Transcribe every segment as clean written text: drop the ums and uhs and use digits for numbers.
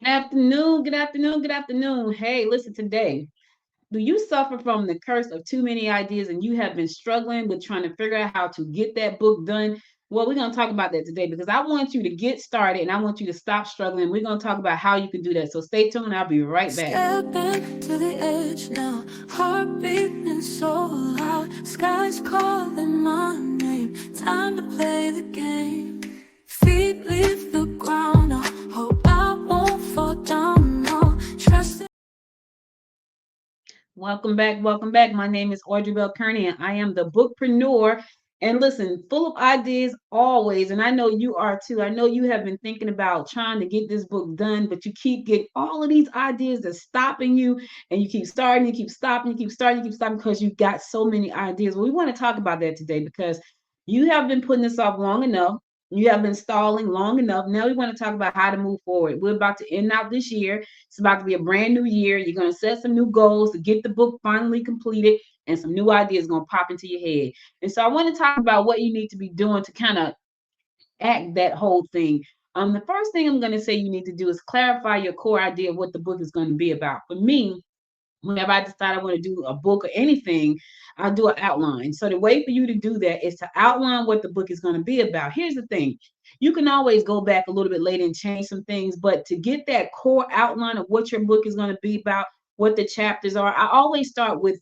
Good afternoon, good afternoon, good afternoon. Hey, listen today. Do you suffer from the curse of too many ideas and you have been struggling with trying to figure out how to get that book done? Well, we're going to talk about that today because I want you to get started and I want you to stop struggling. We're going to talk about how you can do that. So stay tuned. I'll be right back. Stepping to the edge now, heart beating so loud, sky's calling my name, time to play the game. Feet leave the ground, I hope I won't fall down, no, trust it. Welcome back. Welcome back. My name is Audrey Bell-Kearney and I am the bookpreneur. And listen, full of ideas always. And I know you are too. I know you have been thinking about trying to get this book done, but you keep getting all of these ideas that's stopping you. And you keep starting, you keep stopping, you keep starting, you keep stopping because you've got so many ideas. Well, we want to talk about that today because you have been putting this off long enough. You have been stalling long enough. Now we want to talk about how to move forward. We're about to end out this year. It's about to be a brand new year. You're going to set some new goals to get the book finally completed, and some new ideas going to pop into your head. And so I want to talk about what you need to be doing to kind of act that whole thing. The first thing I'm going to say you need to do is clarify your core idea of what the book is going to be about. For me, whenever I decide I want to do a book or anything, I'll do an outline. So the way for you to do that is to outline what the book is going to be about. Here's the thing. You can always go back a little bit later and change some things, but to get that core outline of what your book is going to be about, what the chapters are, I always start with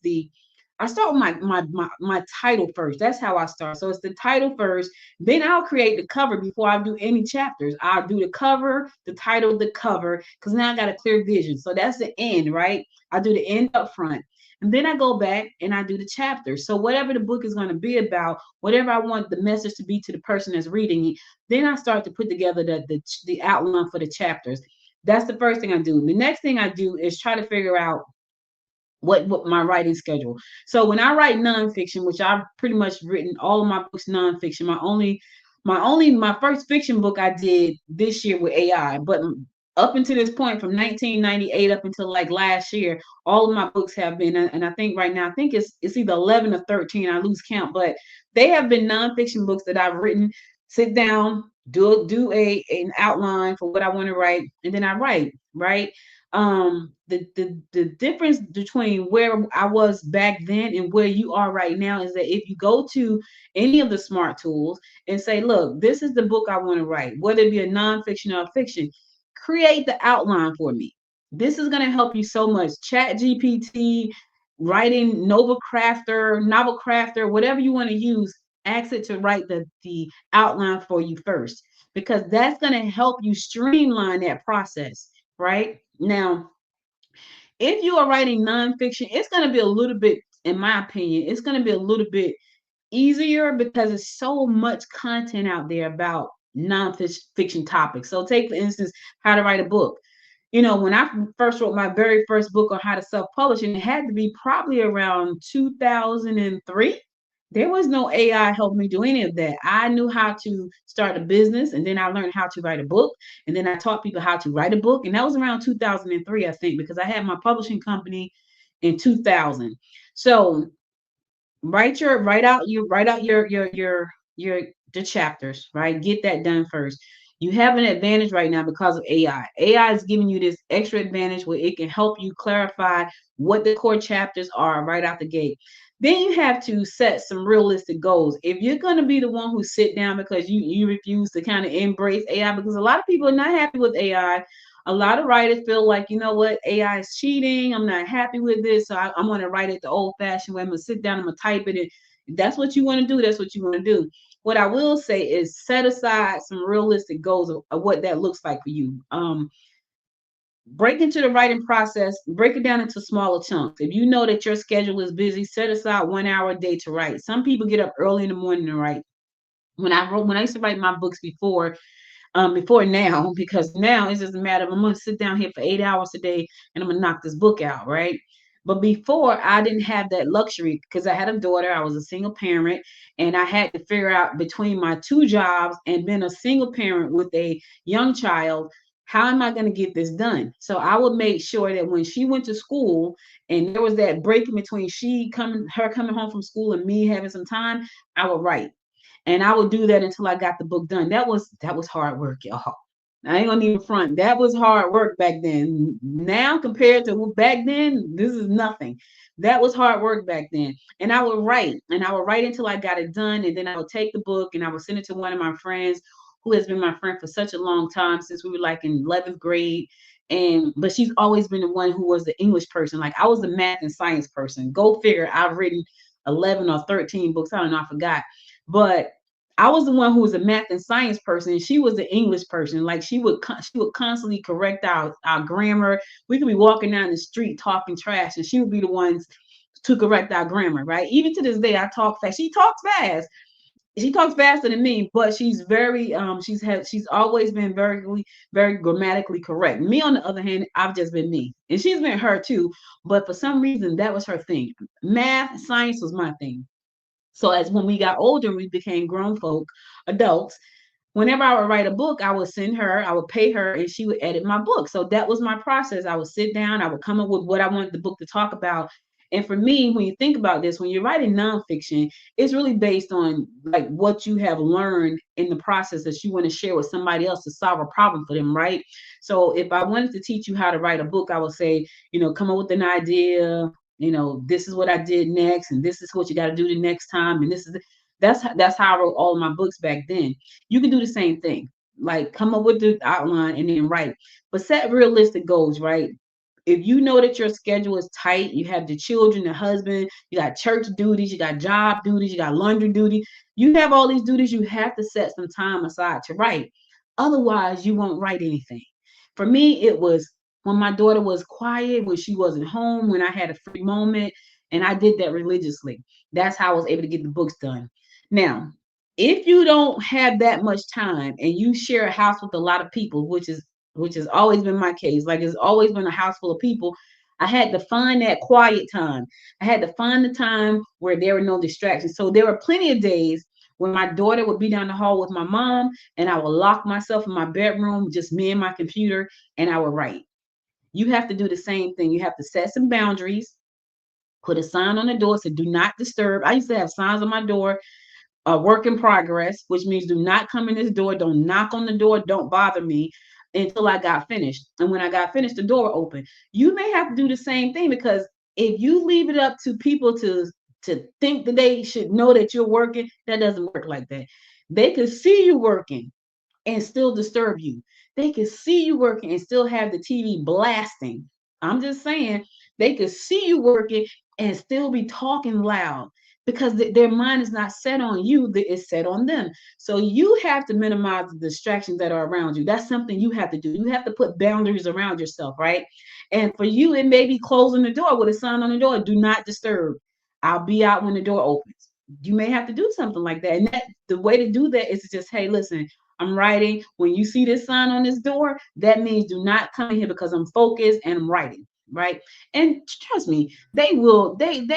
my title first. That's how I start. So it's the title first. Then I'll create the cover before I do any chapters. I'll do the cover, the title, the cover, because now I got a clear vision. So that's the end, right? I do the end up front. And then I go back and I do the chapters. So whatever the book is going to be about, whatever I want the message to be to the person that's reading it, then I start to put together the outline for the chapters. That's the first thing I do. The next thing I do is try to figure out what my writing schedule. So when I write nonfiction, which I've pretty much written all of my books nonfiction, my first fiction book I did this year with AI, but up until this point from 1998 up until like last year, all of my books have been, and I think right now, I think it's either 11 or 13, I lose count, but they have been nonfiction books that I've written, sit down, do an outline for what I want to write, and then I write, right? The difference between where I was back then and where you are right now is that if you go to any of the smart tools and say, look, this is the book I want to write, whether it be a nonfiction or a fiction, create the outline for me. This is going to help you so much. Chat GPT, writing novel crafter, whatever you want to use, ask it to write the outline for you first, because that's going to help you streamline that process, right? Now, if you are writing nonfiction, it's going to be a little bit, in my opinion, it's going to be a little bit easier because there's so much content out there about nonfiction topics. So, take for instance, how to write a book. You know, when I first wrote my very first book on how to self-publish, and it had to be probably around 2003. There was no AI helping me do any of that. I knew how to start a business, and then I learned how to write a book, and then I taught people how to write a book, and that was around 2003, I think, because I had my publishing company in 2000. So write out your the chapters, right? Get that done first. You have an advantage right now because of AI. AI is giving you this extra advantage where it can help you clarify what the core chapters are right out the gate. Then you have to set some realistic goals. If you're going to be the one who sit down because you refuse to kind of embrace AI, because a lot of people are not happy with AI. A lot of writers feel like, you know what, AI is cheating. I'm not happy with this. So I'm going to write it the old fashioned way. I'm going to sit down, I'm going to type it. And if that's what you want to do, that's what you want to do. What I will say is set aside some realistic goals of what that looks like for you. Break into the writing process, break it down into smaller chunks. If you know that your schedule is busy, set aside 1 hour a day to write. Some people get up early in the morning to write. When I used to write my books before now, because now it's just a matter of I'm going to sit down here for 8 hours a day and I'm going to knock this book out, right? But before, I didn't have that luxury because I had a daughter. I was a single parent, and I had to figure out between my two jobs and being a single parent with a young child, how am I going to get this done? So I would make sure that when she went to school and there was that break in between her coming home from school and me having some time, I would write. And I would do that until I got the book done. That was hard work, y'all. I ain't gonna even front. That was hard work back then. Now compared to back then, this is nothing. That was hard work back then. And I would write until I got it done, and then I would take the book and I would send it to one of my friends who has been my friend for such a long time since we were like in 11th grade. And but she's always been the one who was the English person. Like I was the math and science person. Go figure. I've written 11 or 13 books. I don't know. I forgot. But I was the one who was a math and science person, and she was the English person. Like she would constantly correct our grammar. We could be walking down the street talking trash, and she would be the ones to correct our grammar. Right? Even to this day, I talk fast. She talks fast. She talks faster than me, but she's very she's always been very grammatically correct. Me on the other hand, I've just been me, and she's been her too. But for some reason, that was her thing. Math, science was my thing. So as when we got older, we became grown folk, adults. Whenever I would write a book, I would send her, I would pay her, and she would edit my book. So that was my process. I would sit down, I would come up with what I wanted the book to talk about. And for me, when you think about this, when you're writing nonfiction, it's really based on like what you have learned in the process that you want to share with somebody else to solve a problem for them, right? So if I wanted to teach you how to write a book, I would say, come up with an idea, this is what I did next, and this is what you got to do the next time, and that's how I wrote all of my books back then. You can do the same thing, like come up with the outline and then write, but set realistic goals, right? If you know that your schedule is tight, you have the children, the husband, you got church duties, you got job duties, you got laundry duty, you have all these duties, you have to set some time aside to write. Otherwise, you won't write anything. For me, it was when my daughter was quiet, when she wasn't home, when I had a free moment, and I did that religiously. That's how I was able to get the books done. Now, if you don't have that much time and you share a house with a lot of people, which has always been my case. Like it's always been a house full of people. I had to find that quiet time. I had to find the time where there were no distractions. So there were plenty of days when my daughter would be down the hall with my mom, and I would lock myself in my bedroom, just me and my computer, and I would write. You have to do the same thing. You have to set some boundaries, put a sign on the door, so do not disturb. I used to have signs on my door, a work in progress, which means do not come in this door, don't knock on the door, don't bother me until I got finished. And when I got finished, the door opened. You may have to do the same thing, because if you leave it up to people to think that they should know that you're working, that doesn't work like that. They could see you working and still disturb you. They could see you working and still have the TV blasting. I'm just saying, they could see you working and still be talking loud, because their mind is not set on you, it's set on them. So you have to minimize the distractions that are around you. That's something you have to do. You have to put boundaries around yourself, right? And for you, it may be closing the door with a sign on the door, do not disturb. I'll be out when the door opens. You may have to do something like that. And the way to do that is to just, hey, listen, I'm writing. When you see this sign on this door, that means do not come in here, because I'm focused and I'm writing, right? And trust me, they will respect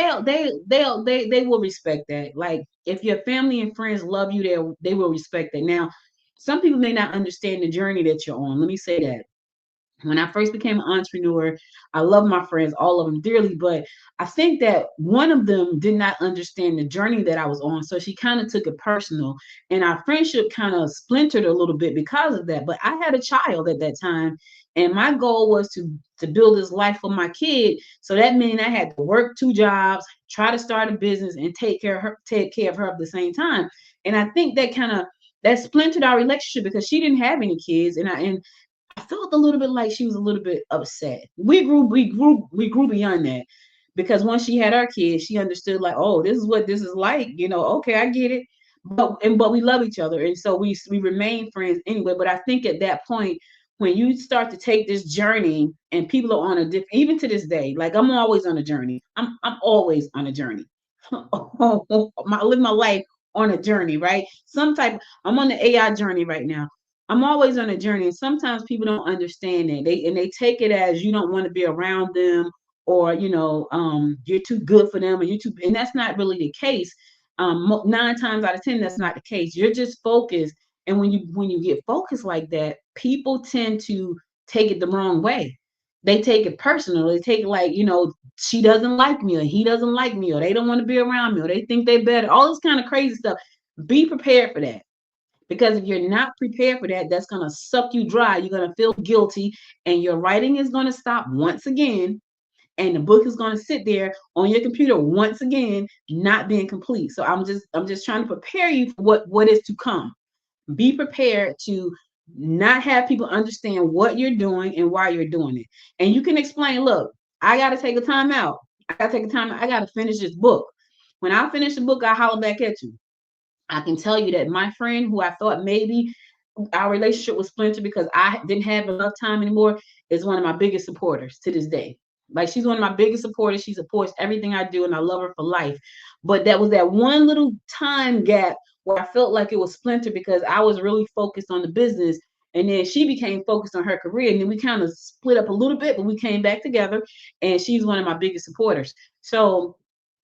that. Like if your family and friends love you, they will respect that. Now, some people may not understand the journey that you're on. Let me say that. When I first became an entrepreneur, I love my friends, all of them dearly, but I think that one of them did not understand the journey that I was on. So she kind of took it personal, and our friendship kind of splintered a little bit because of that. But I had a child at that time, and my goal was to build this life for my kid. So that meant I had to work 2 jobs, try to start a business, and take care of her at the same time. And I think that splintered our relationship, because she didn't have any kids, and I felt a little bit like she was a little bit upset. We grew beyond that, because once she had our kids, she understood like, oh, this is what this is like. Okay, I get it. But we love each other, and so we remain friends anyway. But I think at that point, when you start to take this journey, and people are on a different, even to this day, like I'm always on a journey. I'm always on a journey. I live my life on a journey, right? I'm on the AI journey right now. I'm always on a journey. And sometimes people don't understand it. They take it as you don't want to be around them, or you're too good for them, and that's not really the case. 9 times out of 10, that's not the case. You're just focused. And when you get focused like that, people tend to take it the wrong way. They take it personal. They take it like, she doesn't like me, or he doesn't like me, or they don't want to be around me, or they think they're better. All this kind of crazy stuff. Be prepared for that. Because if you're not prepared for that, that's going to suck you dry. You're going to feel guilty, and your writing is going to stop once again. And the book is going to sit there on your computer once again, not being complete. So I'm just trying to prepare you for what is to come. Be prepared to not have people understand what you're doing and why you're doing it. And you can explain, look, I got to take a time out. I got to take a time. I got to finish this book. When I finish the book, I holler back at you. I can tell you that my friend who I thought maybe our relationship was splintered because I didn't have enough time anymore is one of my biggest supporters to this day. Like, she's one of my biggest supporters. She supports everything I do, and I love her for life. But that was that one little time gap where I felt like it was splintered because I was really focused on the business. And then she became focused on her career. And then we kind of split up a little bit, but we came back together. And she's one of my biggest supporters. So,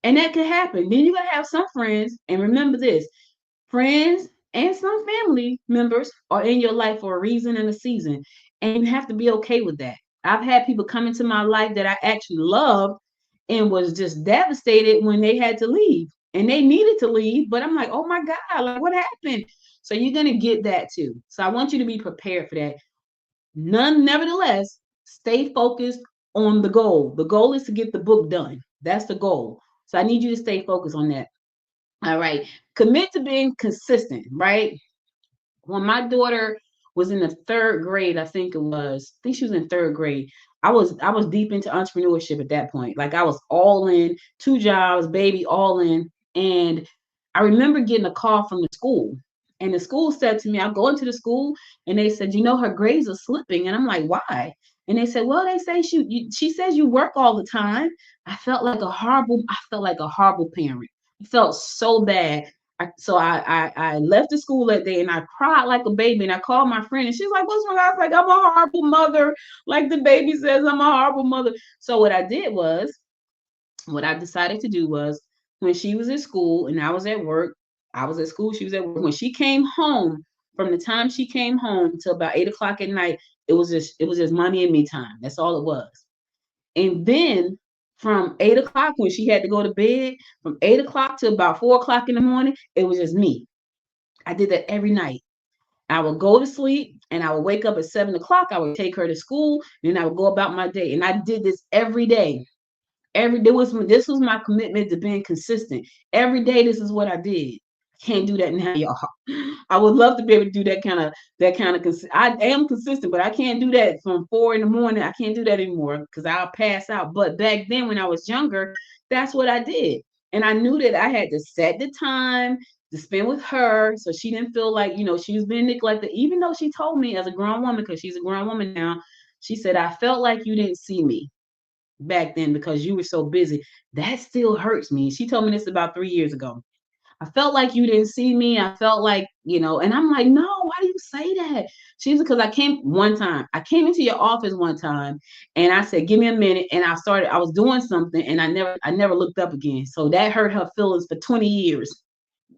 and that could happen. Then you're going to have some friends. And remember this, friends and some family members are in your life for a reason and a season, and you have to be okay with that. I've had people come into my life that I actually loved and was just devastated when they had to leave, and they needed to leave, but I'm like, oh my God, like what happened? So you're going to get that too. So I want you to be prepared for that. Nevertheless, stay focused on the goal. The goal is to get the book done. That's the goal. So I need you to stay focused on that. All right. Commit to being consistent, right? When my daughter was in the third grade, I think she was in third grade. I was deep into entrepreneurship at that point. Like, I was all in, two jobs, baby, all in. And I remember getting a call from the school. And the school said to me, I go into the school and they said, her grades are slipping. And I'm like, why? And they said, well, they say she says you work all the time. I felt like a horrible parent. I felt so bad. So I left the school that day and I cried like a baby, and I called my friend and she's like, what's wrong? I was like, I'm a horrible mother. Like the baby says, I'm a horrible mother. So what I decided to do was, when she was at school and I was at work, I was at school, she was at work. When she came home, from the time she came home till about 8 o'clock at night, it was just mommy and me time. That's all it was. And then from 8 o'clock, when she had to go to bed, from 8 o'clock to about 4 o'clock in the morning, it was just me. I did that every night. I would go to sleep and I would wake up at 7 o'clock. I would take her to school, and then I would go about my day. And I did this every day. Every day was this was my commitment to being consistent. Every day, this is what I did. I can't do that now, y'all. I would love to be able to do that kind of. I am consistent, but I can't do that from 4 in the morning. I can't do that anymore because I'll pass out. But back then, when I was younger, that's what I did, and I knew that I had to set the time to spend with her, so she didn't feel like she was being neglected. Even though she told me as a grown woman, because she's a grown woman now, she said, I felt like you didn't see me back then because you were so busy. That still hurts me. She told me this about 3 years ago. I felt like you didn't see me. I felt like, and I'm like, no, why do you say that? She's because I came into your office one time and I said, give me a minute. And I was doing something and I never looked up again. So that hurt her feelings for 20 years.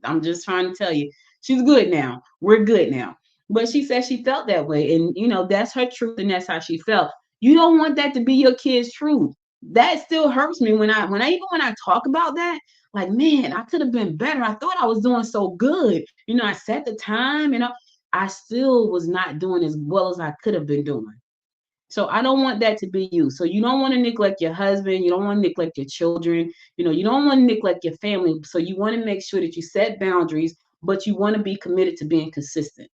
I'm just trying to tell you, she's good now. We're good now. But she said she felt that way. And, that's her truth and that's how she felt. You don't want that to be your kid's truth. That still hurts me when I talk about that. Like, man, I could have been better. I thought I was doing so good. I set the time, I still was not doing as well as I could have been doing. So I don't want that to be you. So you don't want to neglect your husband. You don't want to neglect your children. You don't want to neglect your family. So you want to make sure that you set boundaries, but you want to be committed to being consistent.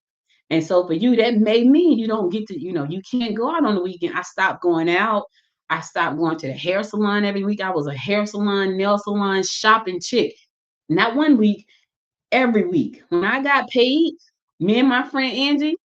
And so for you, that may mean you don't get to, you can't go out on the weekend. I stopped going out. I stopped going to the hair salon every week. I was a hair salon, nail salon, shopping chick. Not one week, every week. When I got paid, me and my friend Angie,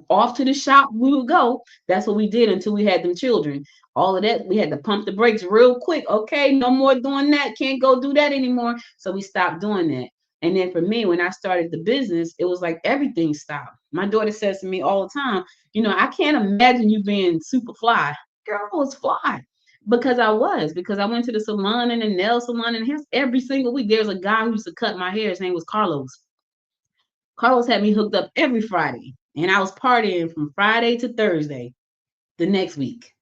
off to the shop we would go. That's what we did until we had them children. All of that, we had to pump the brakes real quick. Okay, no more doing that. Can't go do that anymore. So we stopped doing that. And then for me, when I started the business, it was like everything stopped. My daughter says to me all the time, I can't imagine you being super fly. Girl, I was fly. Because I went to the salon and the nail salon and hair every single week. There's a guy who used to cut my hair. His name was Carlos. Carlos had me hooked up every Friday, and I was partying from Friday to Thursday the next week.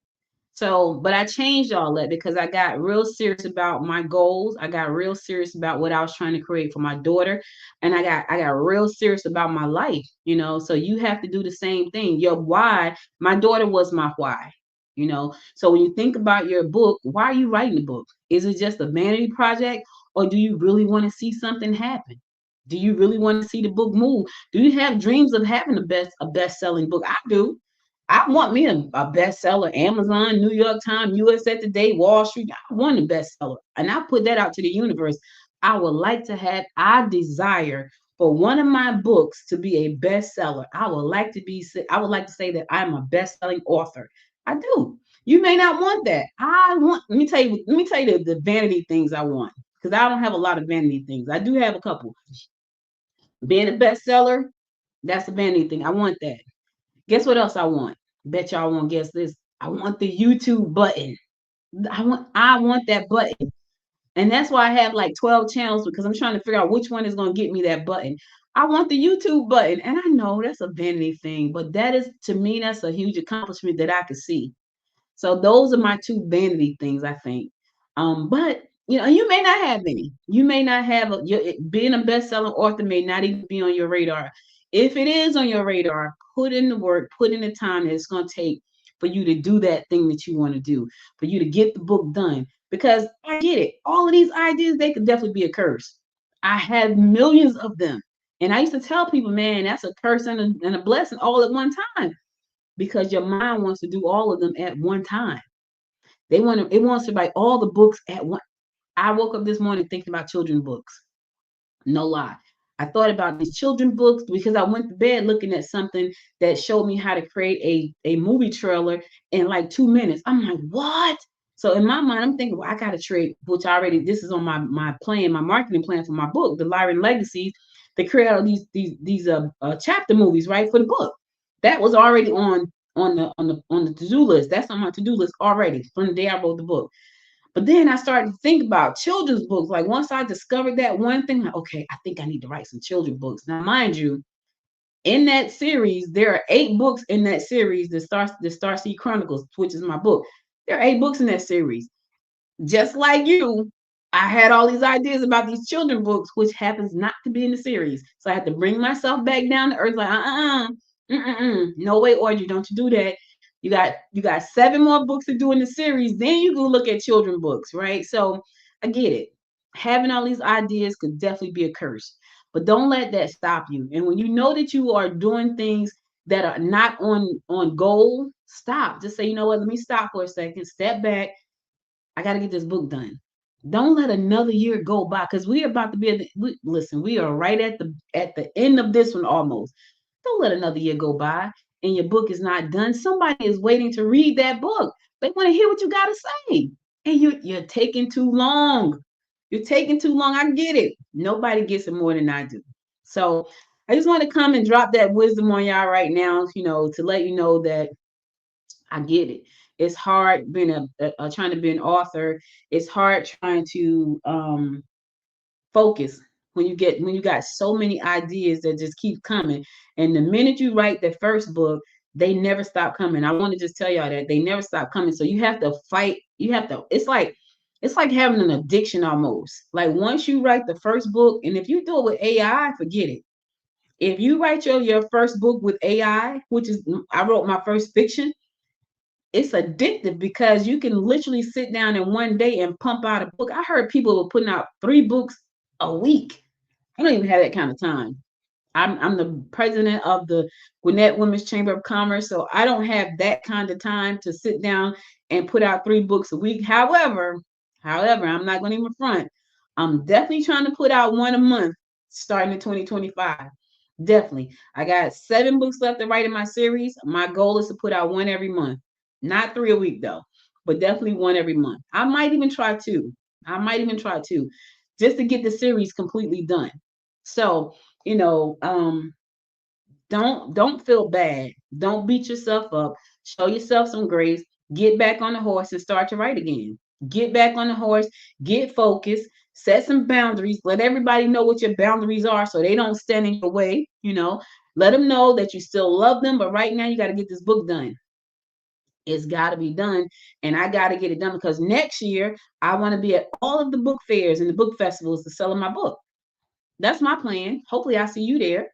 So, but I changed all that because I got real serious about my goals. I got real serious about what I was trying to create for my daughter. And I got real serious about my life, you know. So you have to do the same thing. Your why, my daughter was my why, you know. So when you think about your book, why are you writing the book? Is it just a vanity project, or do you really want to see something happen? Do you really want to see the book move? Do you have dreams of having a best-selling book? I do. I want me a bestseller, Amazon, New York Times, USA Today, Wall Street. I want a bestseller. And I put that out to the universe. I would like to have, I desire for one of my books to be a bestseller. I would like to say that I'm a best-selling author. I do. You may not want that. Let me tell you the vanity things I want. Because I don't have a lot of vanity things. I do have a couple. Being a bestseller, that's a vanity thing. I want that. Guess what else I want? Bet y'all won't guess this. I want the YouTube button. I want that button. And that's why I have like 12 channels because I'm trying to figure out which one is going to get me that button. I want the YouTube button. And I know that's a vanity thing, but that is to me, that's a huge accomplishment that I could see. So those are my two vanity things, I think. But you know, you may not have any. You may not have being a best-selling author may not even be on your radar. If it is on your radar, put in the work, put in the time that it's going to take for you to do that thing that you want to do, for you to get the book done. Because I get it, all of these ideas they could definitely be a curse. I had millions of them, and I used to tell people, man, that's a curse and a blessing all at one time because your mind wants to do all of them at one time. It wants to write all the books at one. I woke up this morning thinking about children's books. No lie. I thought about these children books because I went to bed looking at something that showed me how to create a movie trailer in like 2 minutes. I'm like, what? So in my mind, I'm thinking, well, I got to trade, which I already, this is on my plan, my marketing plan for my book, The Lyran Legacies, to create all these chapter movies, right, for the book. That was already on the to-do list. That's on my to-do list already from the day I wrote the book. But then I started to think about children's books. Like once I discovered that one thing, like, okay, I think I need to write some children's books. Now, mind you, in that series, there are 8 books in that series, the Starseed Chronicles, which is my book. There are 8 books in that series. Just like you, I had all these ideas about these children books, which happens not to be in the series. So I had to bring myself back down to earth, like, no way, Audrey, don't you do that. You got 7 more books to do in the series. Then you go look at children books, right? So I get it. Having all these ideas could definitely be a curse, but don't let that stop you. And when you know that you are doing things that are not on goal, stop. Just say, you know what? Let me stop for a second. Step back. I got to get this book done. Don't let another year go by because we are about to be listen, we are right at the end of this one almost. Don't let another year go by and your book is not done. Somebody is waiting to read that book. They want to hear what you got to say. And you're taking too long. You're taking too long. I get it. Nobody gets it more than I do. So I just want to come and drop that wisdom on y'all right now, to let you know that I get it. It's hard being trying to be an author. It's hard trying to focus when you got so many ideas that just keep coming. And the minute you write the first book, they never stop coming. I want to just tell y'all that they never stop coming. So you have to fight. You have to. It's like having an addiction almost. Like once you write the first book, and if you do it with AI, forget it. If you write your first book with AI, which is I wrote my first fiction, it's addictive because you can literally sit down in one day and pump out a book. I heard people were putting out 3 books a week. I don't even have that kind of time. I'm the president of the Gwinnett Women's Chamber of Commerce, so I don't have that kind of time to sit down and put out 3 books a week. However, I'm not going to even front. I'm definitely trying to put out one a month starting in 2025. Definitely. I got 7 books left to write in my series. My goal is to put out one every month. Not 3 a week though, but definitely one every month. I might even try 2. Just to get the series completely done. So, you know, don't feel bad. Don't beat yourself up. Show yourself some grace. Get back on the horse and start to write again. Get back on the horse. Get focused. Set some boundaries. Let everybody know what your boundaries are so they don't stand in your way. Let them know that you still love them, but right now you got to get this book done. It's got to be done, and I got to get it done because next year I want to be at all of the book fairs and the book festivals to sell my book. That's my plan. Hopefully, I see you there.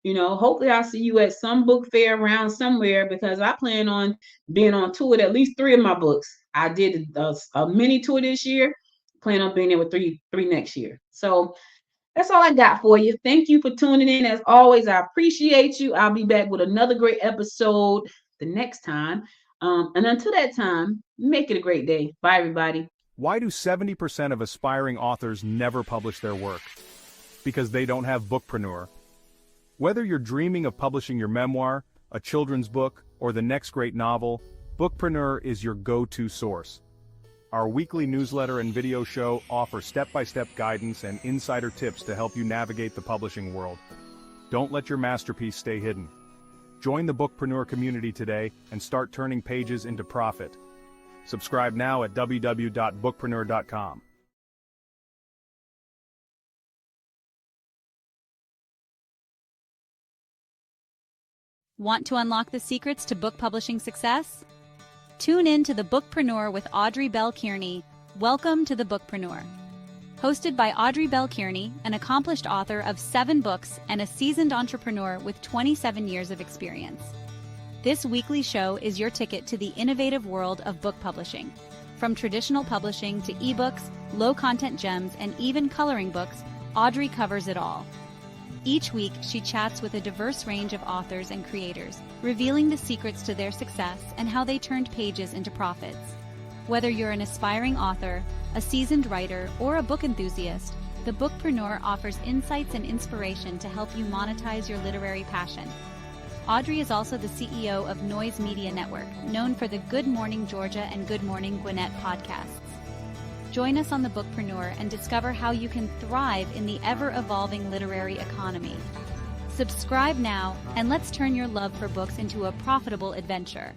Hopefully I see you at some book fair around somewhere because I plan on being on tour with at least 3 of my books. I did a mini tour this year. Plan on being there with three next year. So that's all I got for you. Thank you for tuning in. As always, I appreciate you. I'll be back with another great episode the next time. And until that time, make it a great day. Bye, everybody. Why do 70% of aspiring authors never publish their work? Because they don't have BookPreneur. Whether you're dreaming of publishing your memoir, a children's book, or the next great novel, BookPreneur is your go-to source. Our weekly newsletter and video show offer step-by-step guidance and insider tips to help you navigate the publishing world. Don't let your masterpiece stay hidden. Join the BookPreneur community today and start turning pages into profit. Subscribe now at www.bookpreneur.com. Want to unlock the secrets to book publishing success? Tune in to the Bookpreneur with Audrey Bell-Kearney. Welcome to the Bookpreneur. Hosted by Audrey Bell-Kearney, an accomplished author of 7 books and a seasoned entrepreneur with 27 years of experience. This weekly show is your ticket to the innovative world of book publishing. From traditional publishing to ebooks, low-content gems, and even coloring books, Audrey covers it all. Each week, she chats with a diverse range of authors and creators, revealing the secrets to their success and how they turned pages into profits. Whether you're an aspiring author, a seasoned writer, or a book enthusiast, the Bookpreneur offers insights and inspiration to help you monetize your literary passion. Audrey is also the CEO of Noise Media Network, known for the Good Morning Georgia and Good Morning Gwinnett podcasts. Join us on the Bookpreneur and discover how you can thrive in the ever-evolving literary economy. Subscribe now, and let's turn your love for books into a profitable adventure.